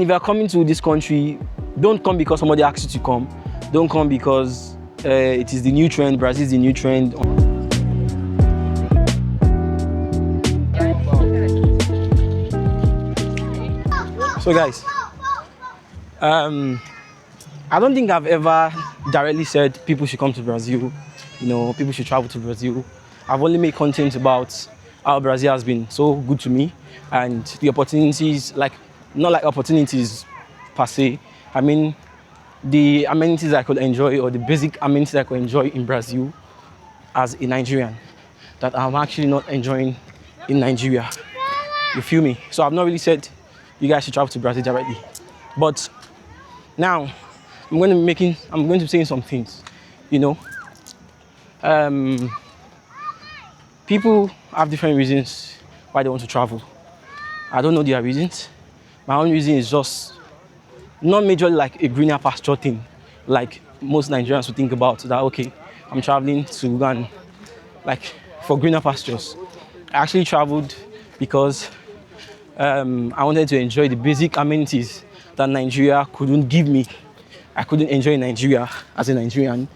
If you are coming to this country, don't come because somebody asks you to come. Don't come because it is the new trend. Brazil is the new trend. So guys, I don't think I've ever directly said people should come to Brazil, people should travel to Brazil. I've only made content about how Brazil has been so good to me and the opportunities, not like opportunities per se. I mean, the amenities I could enjoy, or the basic amenities I could enjoy in Brazil as a Nigerian that I'm actually not enjoying in Nigeria. You feel me? So I've not really said you guys should travel to Brazil directly. But now I'm going to be saying some things. People have different reasons why they want to travel. I don't know their reasons. My own reason is just not majorly like a greener pasture thing, like most Nigerians would think about, that okay, I'm traveling to Uganda for greener pastures. I actually traveled because I wanted to enjoy the basic amenities that Nigeria couldn't give me. I couldn't enjoy Nigeria as a Nigerian,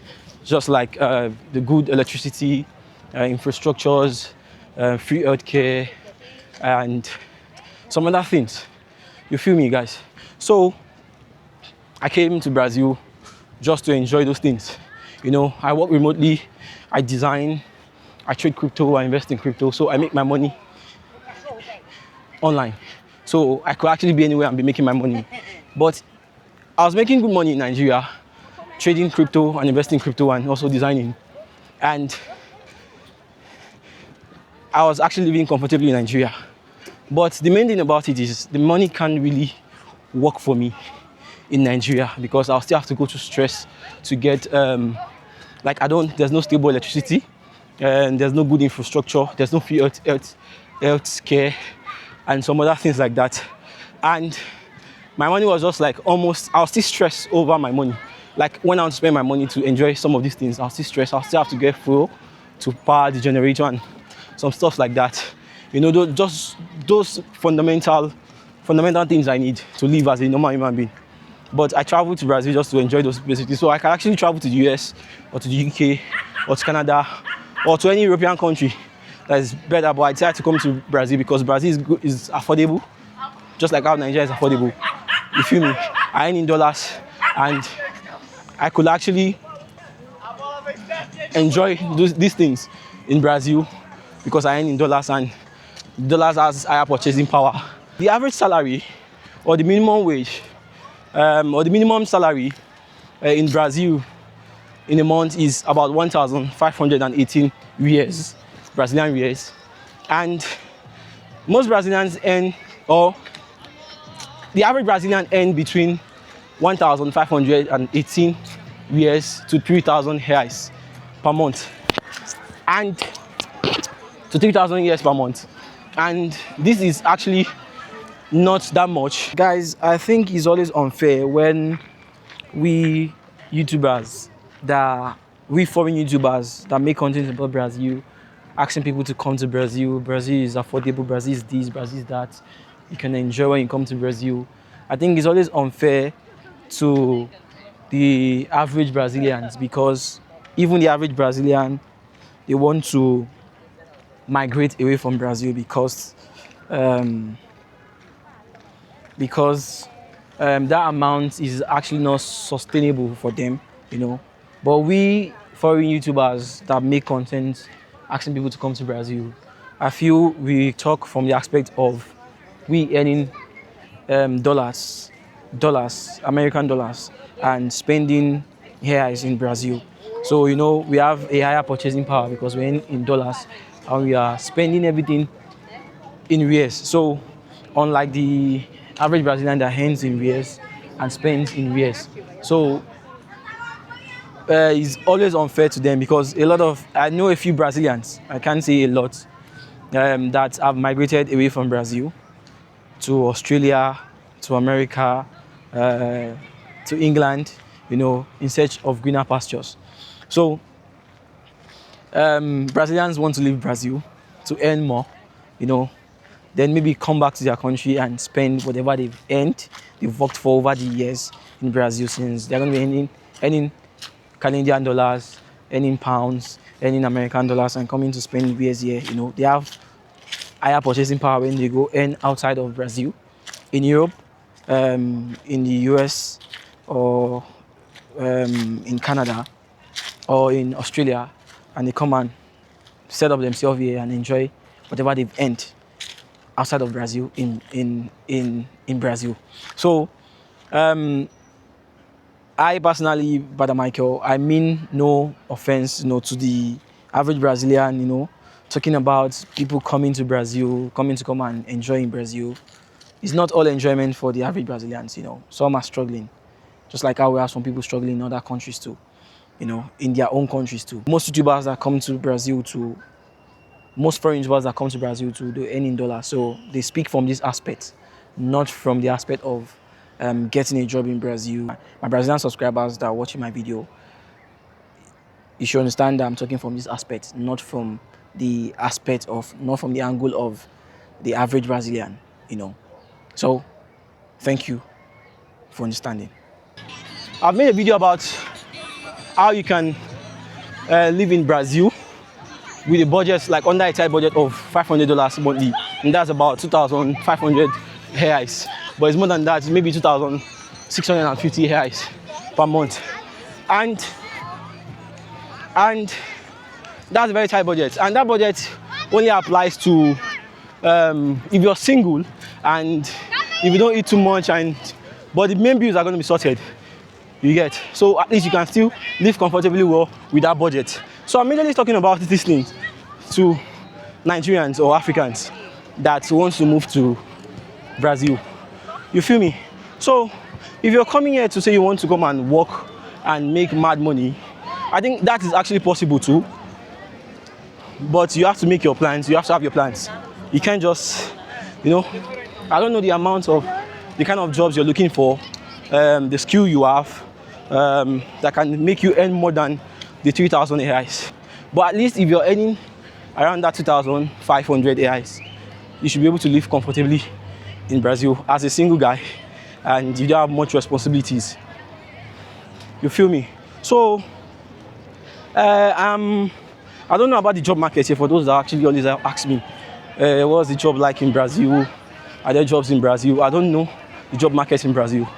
just like the good electricity, infrastructures, free healthcare, and some other things. You feel me, guys? So I came to Brazil just to enjoy those things. I work remotely, I design, I trade crypto, I invest in crypto, so I make my money online. So I could actually be anywhere and be making my money. But I was making good money in Nigeria, trading crypto and investing in crypto and also designing. And I was actually living comfortably in Nigeria. But the main thing about it is the money can't really work for me in Nigeria because I'll still have to go through stress to get, there's no stable electricity, and there's no good infrastructure, there's no free health care, and some other things like that. And my money was just I was still stressed over my money. Like when I want to spend my money to enjoy some of these things, I'll still stress, I'll still have to get fuel to power the generator and some stuff like that. Just those fundamental things I need to live as a normal human being. But I traveled to Brazil just to enjoy those basically. So I can actually travel to the US or to the UK or to Canada or to any European country that is better. But I decided to come to Brazil because Brazil is affordable, just like how Nigeria is affordable. You feel me? I earn in dollars and I could actually enjoy these things in Brazil because I earn in dollars and dollars has higher purchasing power. The average salary or the minimum wage or the minimum salary in Brazil in a month is about 1,518 reais, Brazilian reais. And most Brazilians the average Brazilian earn between 1,518 reais to 3,000 reais per month. And to 3,000 reais per month. And this is actually not that much. Guys, I think it's always unfair when we foreign YouTubers that make content about Brazil, asking people to come to Brazil. Brazil is affordable, Brazil is this, Brazil is that. You can enjoy when you come to Brazil. I think it's always unfair to the average Brazilians because even the average Brazilian, they want to migrate away from Brazil because that amount is actually not sustainable for them, But we foreign YouTubers that make content asking people to come to Brazil, I feel we talk from the aspect of we earning dollars, American dollars, and spending here in Brazil. So, we have a higher purchasing power because we're in dollars and we are spending everything in reais. So, unlike the average Brazilian that earns in reais and spends in reais. So, it's always unfair to them because I know a few Brazilians, I can't say a lot, that have migrated away from Brazil to Australia, to America, to England, in search of greener pastures. So Brazilians want to leave Brazil to earn more, then maybe come back to their country and spend whatever they've earned they've worked for over the years in Brazil, since they're going to be earning Canadian dollars, earning pounds, earning American dollars, and coming to spend years here. They have higher purchasing power when they go earn outside of Brazil, in Europe, in the US, or in Canada, or in Australia, and they come and set up themselves here and enjoy whatever they've earned outside of Brazil in Brazil. So I personally, Brother Michael, I mean no offense, to the average Brazilian, talking about people coming to Brazil, coming to come and enjoy in Brazil. It's not all enjoyment for the average Brazilians, Some are struggling, just like how we have some people struggling in other countries too, in their own countries too. Most YouTubers that come to Brazil to, most foreign YouTubers that come to Brazil to, they earn in dollars. So they speak from this aspect, not from the aspect of getting a job in Brazil. My Brazilian subscribers that are watching my video, you should understand that I'm talking from this aspect, not from the angle of the average Brazilian, So, thank you for understanding. I've made a video about how you can live in Brazil with a budget, like under a tight budget of $500 monthly, and that's about 2,500 reais. But it's more than that, it's maybe 2,650 reais per month. And that's a very tight budget. And that budget only applies to if you're single and if you don't eat too much, but the main bills are going to be sorted. You get? So at least you can still live comfortably well with that budget. So I'm mainly talking about these things to Nigerians or Africans that want to move to Brazil. You feel me? So if you're coming here to say you want to come and work and make mad money, I think that is actually possible too. But you have to make your plans. You have to have your plans. You can't just, I don't know the amount of the kind of jobs you're looking for, the skill you have, that can make you earn more than the 3,000 reais. But at least if you're earning around that 2,500 reais, you should be able to live comfortably in Brazil as a single guy, and you don't have much responsibilities. You feel me? So I don't know about the job market here. For those that actually always ask me, what's the job like in Brazil? Are there jobs in Brazil? I don't know the job market in Brazil,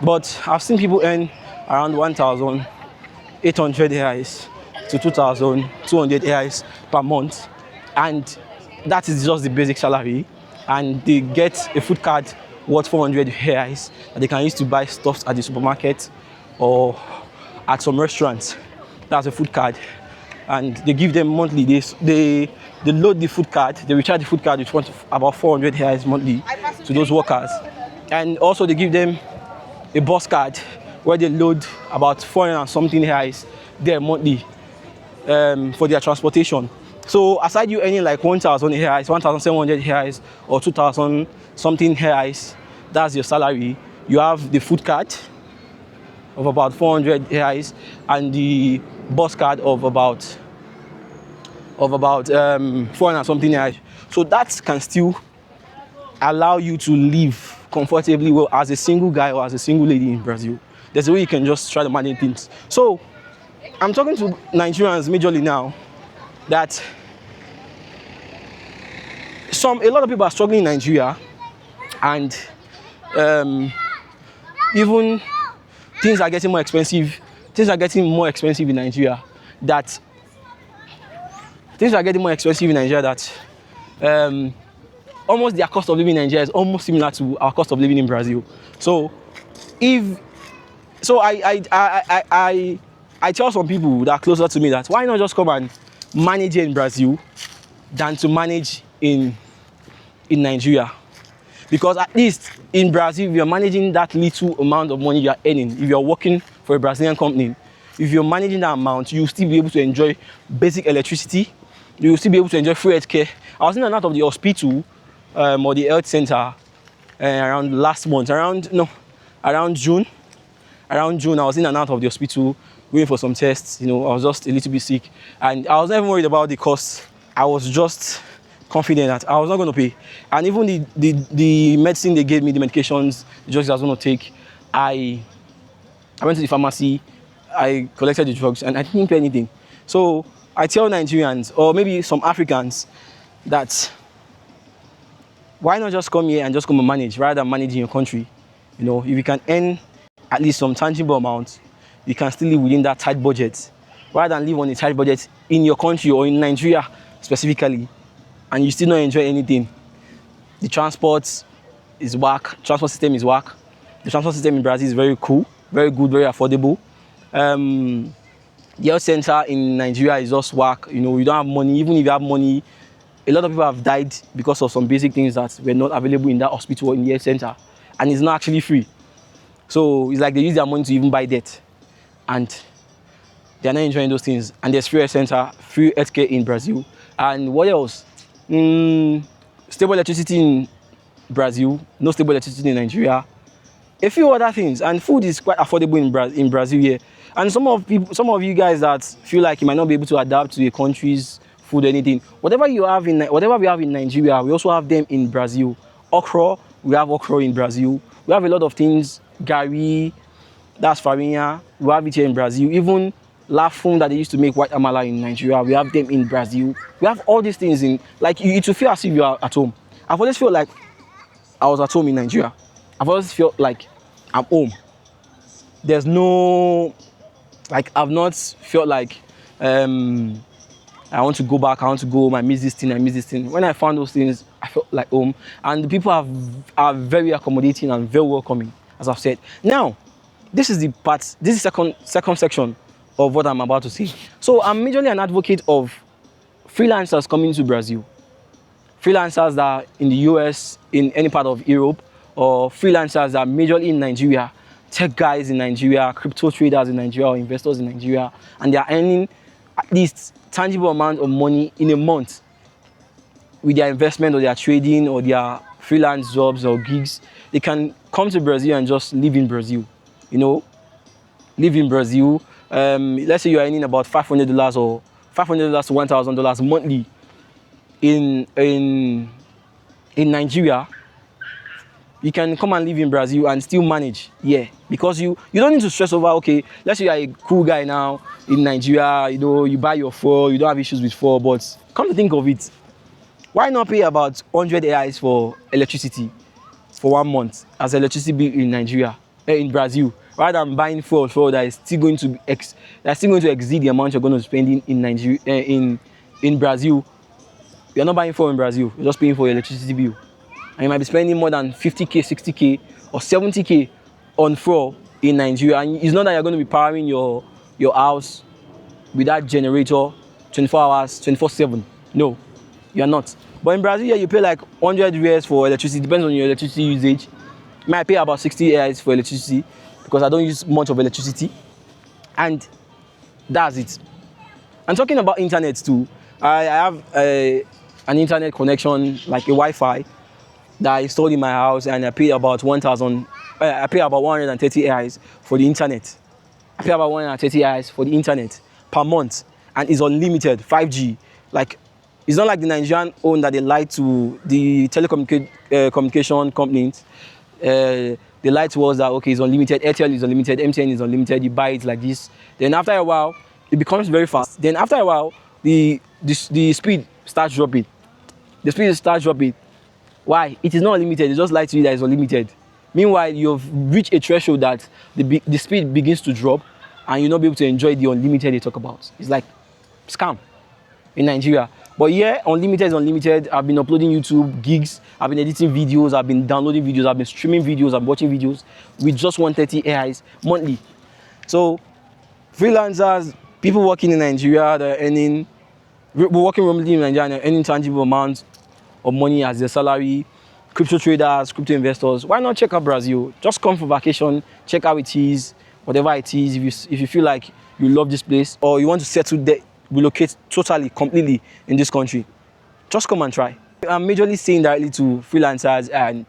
but I've seen people earn around 1,800 reais to 2,200 reais per month, and that is just the basic salary. And they get a food card worth 400 reais that they can use to buy stuff at the supermarket or at some restaurants. That's a food card, and they give them monthly. They load the food card, they recharge the food card with about 400 reais monthly to those workers, and also they give them a bus card where they load about 400 and something reais there monthly for their transportation. So aside you earning like 1,000 reais, 1,700 reais, or 2,000 something reais, that's your salary. You have the food card of about 400 reais and the bus card of about 400 and something reais. So that can still allow you to live comfortably well as a single guy or as a single lady in Brazil. There's a way you can just try to manage things. So I'm talking to Nigerians majorly now that a lot of people are struggling in Nigeria, and even things are getting more expensive. Things are getting more expensive in Nigeria. That almost their cost of living in Nigeria is almost similar to our cost of living in Brazil. So I tell some people that are closer to me that why not just come and manage in Brazil than to manage in Nigeria. Because at least in Brazil, if you're managing that little amount of money you're earning, if you're working for a Brazilian company, if you're managing that amount, you'll still be able to enjoy basic electricity, you'll still be able to enjoy free health care. I was in and out of the hospital or the health center around June. Around June, I was in and out of the hospital waiting for some tests. I was just a little bit sick, and I was never worried about the cost. I was just confident that I was not going to pay. And even the medicine they gave me, the medications, the drugs I was going to take, I went to the pharmacy, I collected the drugs, and I didn't pay anything. So I tell Nigerians, or maybe some Africans, that why not just come here and just come and manage rather than managing your country? You know, if you can earn at least some tangible amount, you can still live within that tight budget, rather than live on a tight budget in your country or in Nigeria specifically, and you still not enjoy anything. The transport is whack. Transport system is whack. The transport system in Brazil is very cool, very good, very affordable. The health center in Nigeria is just whack. You know, you don't have money. Even if you have money, a lot of people have died because of some basic things that were not available in that hospital or in the health center, and it's not actually free. So it's like they use their money to even buy debt, and they're not enjoying those things. And there's free health center, free healthcare in Brazil. And what else? Stable electricity in Brazil, no stable electricity in Nigeria. A few other things, and food is quite affordable in Brazil here. And some of you guys that feel like you might not be able to adapt to a country's food or anything, whatever we have in Nigeria, we also have them in Brazil. Okra, we have okra in Brazil. We have a lot of things. Gari, that's farinha, we have it here in Brazil. Even lafun that they used to make white amala in Nigeria, we have them in Brazil. We have all these things in, like, it will feel as if you are at home. I've always felt like I was at home in Nigeria. I've always felt like I'm home. There's no, like, I've not felt like I want to go back, I want to go home, I miss this thing, I miss this thing. When I found those things, I felt like home. And the people are very accommodating and very welcoming, as I've said. Now, this is second section of what I'm about to say. So I'm majorly an advocate of freelancers coming to Brazil. Freelancers that are in the US, in any part of Europe, or freelancers that are majorly in Nigeria, tech guys in Nigeria, crypto traders in Nigeria, or investors in Nigeria, and they are earning at least tangible amount of money in a month with their investment or their trading or their freelance jobs or gigs. They can come to Brazil and just live in Brazil, you know, live in Brazil. Let's say you're earning about $500 or $500 to $1,000 monthly in Nigeria. You can come and live in Brazil and still manage, because you don't need to stress over, okay, let's say you're a cool guy now in Nigeria, you know, you buy your fuel, you don't have issues with fuel, but come to think of it, why not pay about 100 AIs for electricity for 1 month as electricity bill in Nigeria, in Brazil, rather than buying fuel that is still going to exceed the amount you're going to spend in Nigeria, in Brazil. You're not buying fuel in Brazil, you're just paying for your electricity bill. And you might be spending more than 50k, 60k, or 70k on fuel in Nigeria. And it's not that you're going to be powering your house with that generator 24 hours, 24/7. No, you're not. But in Brazil, you pay like 100 reais for electricity. Depends on your electricity usage. You might pay about 60 reais for electricity because I don't use much of electricity. And that's it. And talking about internet too, I have an internet connection, like a Wi-Fi, that I installed in my house, and I pay about 130 AIs for the internet. I pay about 130 AIs for the internet per month, and it's unlimited 5G. Like, it's not like the Nigerian own that they lie to the telecommunication companies. They lie to us that, okay, it's unlimited, Airtel is unlimited, MTN is unlimited, you buy it like this. Then after a while, it becomes very fast. Then after a while, the speed starts dropping. The speed starts dropping. Why? It is not unlimited. They just lie to you that it's unlimited. Meanwhile, you've reached a threshold that the speed begins to drop, and you'll not be able to enjoy the unlimited they talk about. It's like scam in Nigeria. But yeah, unlimited is unlimited. I've been uploading YouTube gigs. I've been editing videos. I've been downloading videos. I've been streaming videos. I'm watching videos with just 130 AIs monthly. So freelancers, people working in Nigeria, working remotely in Nigeria, and they're earning tangible amounts of money as their salary, crypto traders, crypto investors, why not check out Brazil? Just come for vacation, check how it is, whatever it is. If you feel like you love this place, or you want to settle there, relocate totally, completely in this country, just come and try. I'm majorly saying directly to freelancers and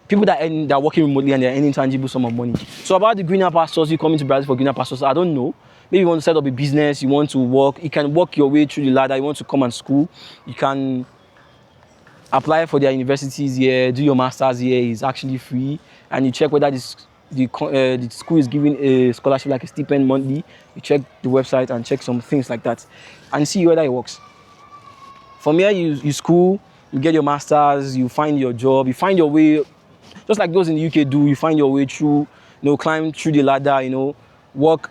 people that are working remotely and they're earning tangible sum of money. So about the greener pastures, you coming to Brazil for greener pastures, I don't know. Maybe you want to set up a business, you want to work, you can work your way through the ladder, you want to come and school, you can apply for their universities here, do your masters here. Is actually free, and you check whether the school is giving a scholarship like a stipend monthly. You check the website and check some things like that, and see whether it works. From here, you school, you get your masters, you find your job, you find your way, just like those in the UK do. You find your way through, climb through the ladder, work,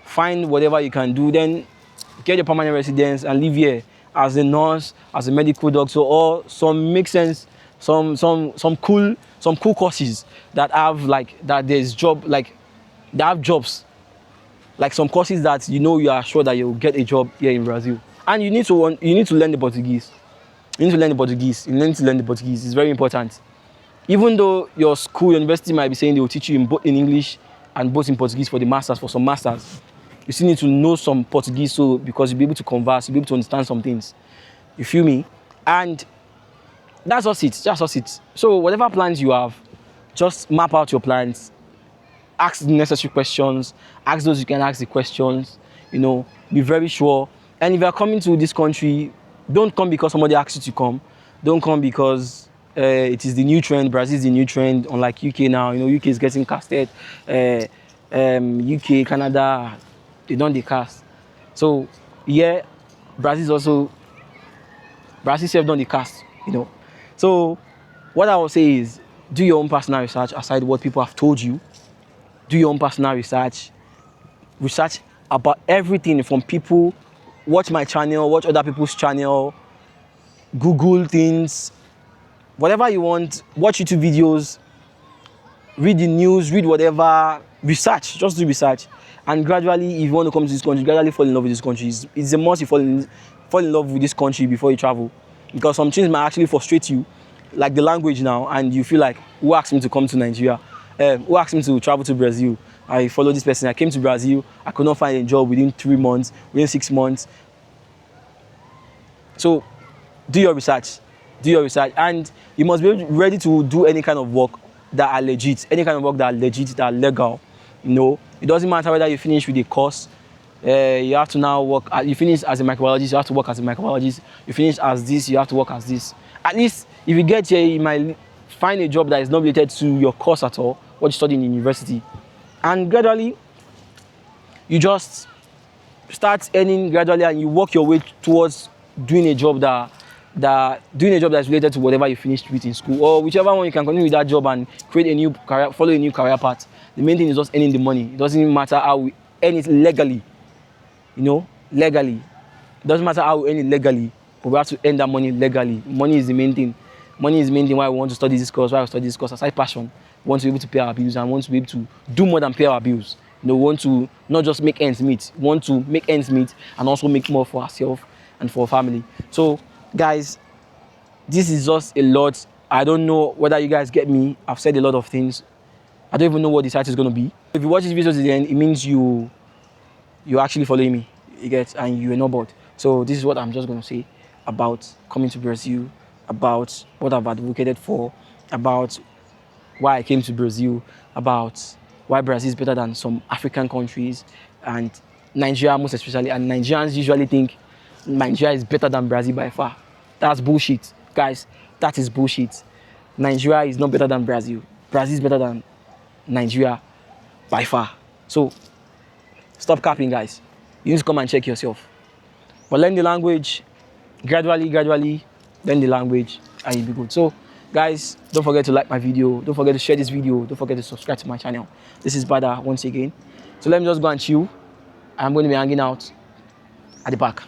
find whatever you can do, then get your permanent residence and live here as a nurse, as a medical doctor, or some make sense, some cool courses that have there's job, like they have jobs, like some courses that you are sure that you'll get a job here in Brazil. And you need to learn the Portuguese. You need to learn the Portuguese. It's very important. Even though your school, university might be saying they will teach you both in English and both in Portuguese for the masters, for some masters, you still need to know some Portuguese, so because you'll be able to converse, you'll be able to understand some things. You feel me? And that's just it. So whatever plans you have, just map out your plans, ask the necessary questions, ask those you can ask the questions, be very sure. And if you're coming to this country, don't come because somebody asks you to come. Don't come because it is the new trend. Brazil is the new trend, unlike UK now. UK is getting casted. UK, Canada, they don't cast. So yeah, Brazil self don't cast, So what I will say is, do your own personal research aside what people have told you. Do your own personal research. Research about everything from people. Watch my channel, watch other people's channel, Google things, whatever you want, watch YouTube videos, read the news, read whatever, research, just do research. And gradually, if you want to come to this country, gradually fall in love with this country. It's a must you fall in love with this country before you travel. Because some things might actually frustrate you, like the language now, and you feel like, who asked me to come to Nigeria? Who asked me to travel to Brazil? I follow this person. I came to Brazil. I could not find a job within 3 months, within 6 months. So, do your research, and you must be ready to do any kind of work that are legit, that are legal. It doesn't matter whether you finish with a course. You have to now work. You finish as a microbiologist, you have to work as a microbiologist. You finish as this, you have to work as this. At least, if you get here, you might find a job that is not related to your course at all, what you study in university. And gradually, you just start earning gradually, and you work your way towards doing a job that is related to whatever you finished with in school, or whichever one you can continue with that job and create a new career, follow a new career path. The main thing is just earning the money. It doesn't matter how we earn it legally. Legally. It doesn't matter how we earn it legally, but we have to earn that money legally. Money is the main thing. Money is the main thing why we want to study this course, aside passion. We want to be able to pay our bills, and want to be able to do more than pay our bills. We want to not just make ends meet. We want to make ends meet and also make more for ourselves and for our family. So, guys, this is just a lot. I don't know whether you guys get me. I've said a lot of things. I don't even know what the site is going to be. If you watch this video to the end, it means you're actually following me, and you're not bored. So this is what I'm just going to say about coming to Brazil, about what I've advocated for, about why I came to Brazil, about why Brazil is better than some African countries, and Nigeria most especially. And Nigerians usually think Nigeria is better than Brazil by far. That's bullshit, guys. That is bullshit. Nigeria is not better than Brazil. Brazil is better than Nigeria by far. So stop capping, guys. You need to come and check yourself. But learn the language gradually. Learn the language, and you'll be good. So, guys, don't forget to like my video. Don't forget to share this video. Don't forget to subscribe to my channel. This is Bada once again. So let me just go and chill. I'm going to be hanging out at the back.